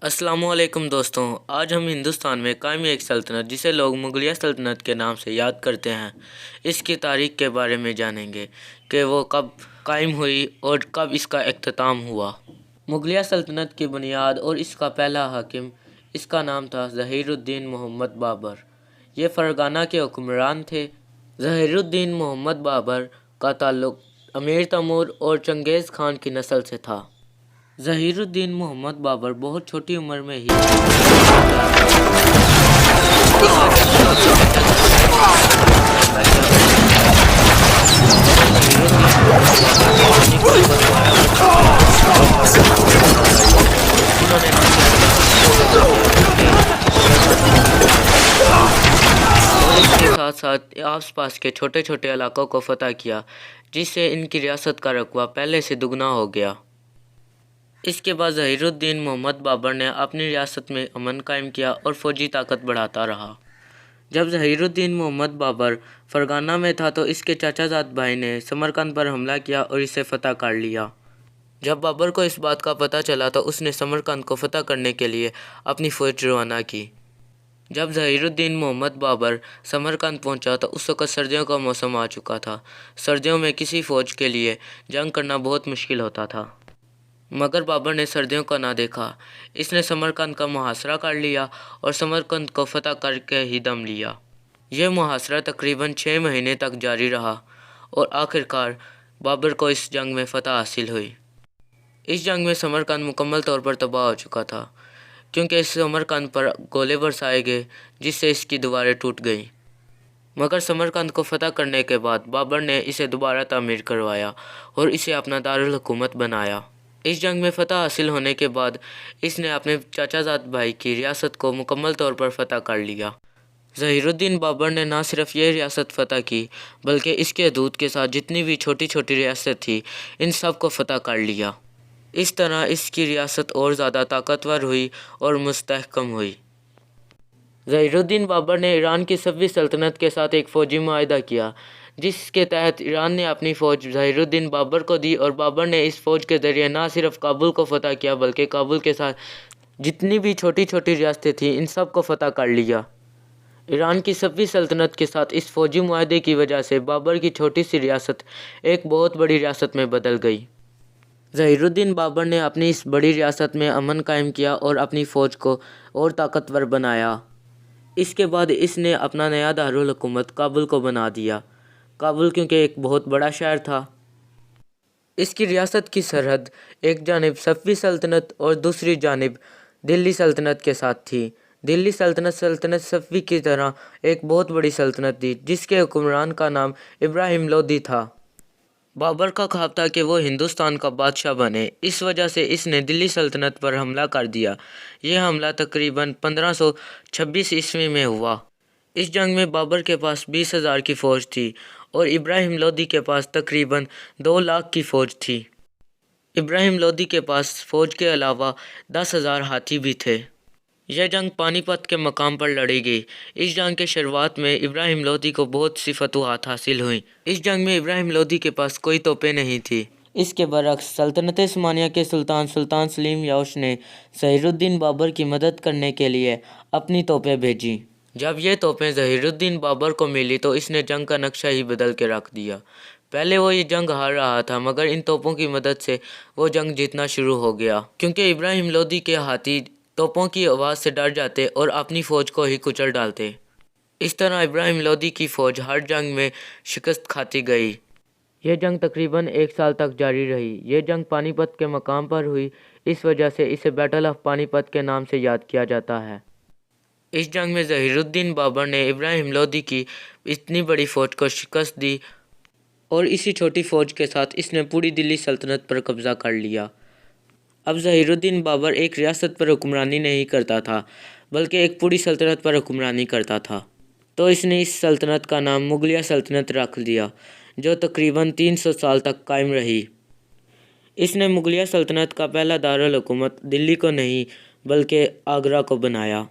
अस्सलाम वालेकुम दोस्तों, आज हम हिंदुस्तान में कायम एक सल्तनत जिसे लोग मुगलिया सल्तनत के नाम से याद करते हैं, इसकी तारीख के बारे में जानेंगे कि वो कब कायम हुई और कब इसका इख्तिताम हुआ। मुगलिया सल्तनत की बुनियाद और इसका पहला हाकिम, इसका नाम था ज़हीरुद्दीन मोहम्मद बाबर। ये फ़रगाना के हुक्मरान थे। ज़हीरुद्दीन मोहम्मद बाबर का ताल्लुक़ अमीर तैमूर और चंगेज़ खान की नस्ल से था। ज़हीरुद्दीन मोहम्मद बाबर बहुत छोटी उम्र में ही इसके साथ साथ आसपास के छोटे छोटे इलाकों को फतह किया, जिससे इनकी रियासत का रकबा पहले से दुगना हो गया। इसके बाद ज़हीरुद्दीन मोहम्मद बाबर ने अपनी रियासत में अमन कायम किया और फ़ौजी ताकत बढ़ाता रहा। जब ज़हीरुद्दीन मोहम्मद बाबर फ़रगाना में था तो इसके चाचाजाद भाई ने समरकंद पर हमला किया और इसे फ़तह कर लिया। जब बाबर को इस बात का पता चला तो उसने समरकंद को फ़तह करने के लिए अपनी फ़ौज रवाना की। जब ज़हीरुद्दीन मोहम्मद बाबर समरकंद पहुंचा तो उस वक़्त सर्दियों का मौसम आ चुका था। सर्दियों में किसी फ़ौज के लिए जंग करना बहुत मुश्किल होता था, मगर बाबर ने सर्दियों का ना देखा। इसने समरकंद का मुहासरा कर लिया और समरकंद को फतह करके ही दम लिया। यह मुहासरा तकरीबन 6 महीने तक जारी रहा और आखिरकार बाबर को इस जंग में फतह हासिल हुई। इस जंग में समरकंद मुकम्मल तौर पर तबाह हो चुका था, क्योंकि इस समरकंद पर गोले बरसाए गए, जिससे इसकी दीवारें टूट गईं। मगर समरकंद को फतह करने के बाद बाबर ने इसे दोबारा तामीर करवाया और इसे अपना दारुल हुकूमत बनाया। इस जंग में फ़तह हासिल होने के बाद इसने अपने चाचाजाद भाई की रियासत को मुकम्मल तौर पर फ़तह कर लिया। ज़हीरुद्दीन बाबर ने ना सिर्फ ये रियासत फ़तह की, बल्कि इसके हदूद के साथ जितनी भी छोटी छोटी रियासत थी, इन सब को फ़तह कर लिया। इस तरह इसकी रियासत और ज़्यादा ताकतवर हुई और मुस्तहकम हुई। ज़हीरुद्दीन बाबर ने ईरान की सफ़वी सल्तनत के साथ एक फ़ौजी मुआहदा किया, जिसके तहत ईरान ने अपनी फ़ौज ज़हीरुद्दीन बाबर को दी और बाबर ने इस फ़ौज के ज़रिए ना सिर्फ काबुल को फ़तह किया, बल्कि काबुल के साथ जितनी भी छोटी छोटी रियासतें थीं, इन सब को फ़तह कर लिया। ईरान की सफ़वी सल्तनत के साथ इस फ़ौजी मुआहदे की वजह से बाबर की छोटी सी रियासत एक बहुत बड़ी रियासत में बदल गई। ज़हीरुद्दीन बाबर ने अपनी इस बड़ी रियासत में अमन कायम किया और अपनी फ़ौज को और ताकतवर बनाया। इसके बाद इसने अपना नया दारुल हुकूमत काबुल को बना दिया। काबुल क्योंकि एक बहुत बड़ा शहर था। इसकी रियासत की सरहद एक जानिब सफ़वी सल्तनत और दूसरी जानिब दिल्ली सल्तनत के साथ थी। दिल्ली सल्तनत सफ़वी की तरह एक बहुत बड़ी सल्तनत थी, जिसके हुक्मरान का नाम इब्राहिम लोदी था। बाबर का ख्वाब था कि वो हिंदुस्तान का बादशाह बने। इस वजह से इसने दिल्ली सल्तनत पर हमला कर दिया। यह हमला तकरीबन 1526 ईस्वी में हुआ। इस जंग में बाबर के पास 20,000 की फ़ौज थी और इब्राहिम लोदी के पास तकरीबन 2 लाख की फ़ौज थी। इब्राहिम लोदी के पास फ़ौज के अलावा 10,000 हाथी भी थे। यह जंग पानीपत के मकाम पर लड़ी गई। इस जंग के शुरुआत में इब्राहिम लोदी को बहुत सी फतूहात हासिल हुई। इस जंग में इब्राहिम लोदी के पास कोई तोपें नहीं थी। इसके बरक्स सल्तनत उस्मानिया के सुल्तान सलीम याउश ने ज़हीरुद्दीन बाबर की मदद करने के लिए अपनी तोपें भेजी। जब ये तोपें ज़हीरुद्दीन बाबर को मिली तो इसने जंग का नक्शा ही बदल के रख दिया। पहले वो ये जंग हार रहा था, मगर इन तोपों की मदद से वो जंग जीतना शुरू हो गया, क्योंकि इब्राहिम लोदी के हाथी तोपों की आवाज़ से डर जाते और अपनी फ़ौज को ही कुचल डालते। इस तरह इब्राहिम लोदी की फ़ौज हर जंग में शिकस्त खाती गई। यह जंग तकरीबन 1 साल तक जारी रही। यह जंग पानीपत के मकाम पर हुई, इस वजह से इसे बैटल ऑफ पानीपत के नाम से याद किया जाता है। इस जंग में ज़हीरुद्दीन बाबर ने इब्राहिम लोदी की इतनी बड़ी फ़ौज को शिकस्त दी और इसी छोटी फ़ौज के साथ इसने पूरी दिल्ली सल्तनत पर कब्ज़ा कर लिया। अब ज़हीरुद्दीन बाबर एक रियासत पर हुक्मरानी नहीं करता था, बल्कि एक पूरी सल्तनत पर हुक्मरानी करता था। तो इसने इस सल्तनत का नाम मुगलिया सल्तनत रख दिया, जो तकरीबन 300 साल तक कायम रही। इसने मुगलिया सल्तनत का पहला दारुल हुकूमत दिल्ली को नहीं, बल्कि आगरा को बनाया।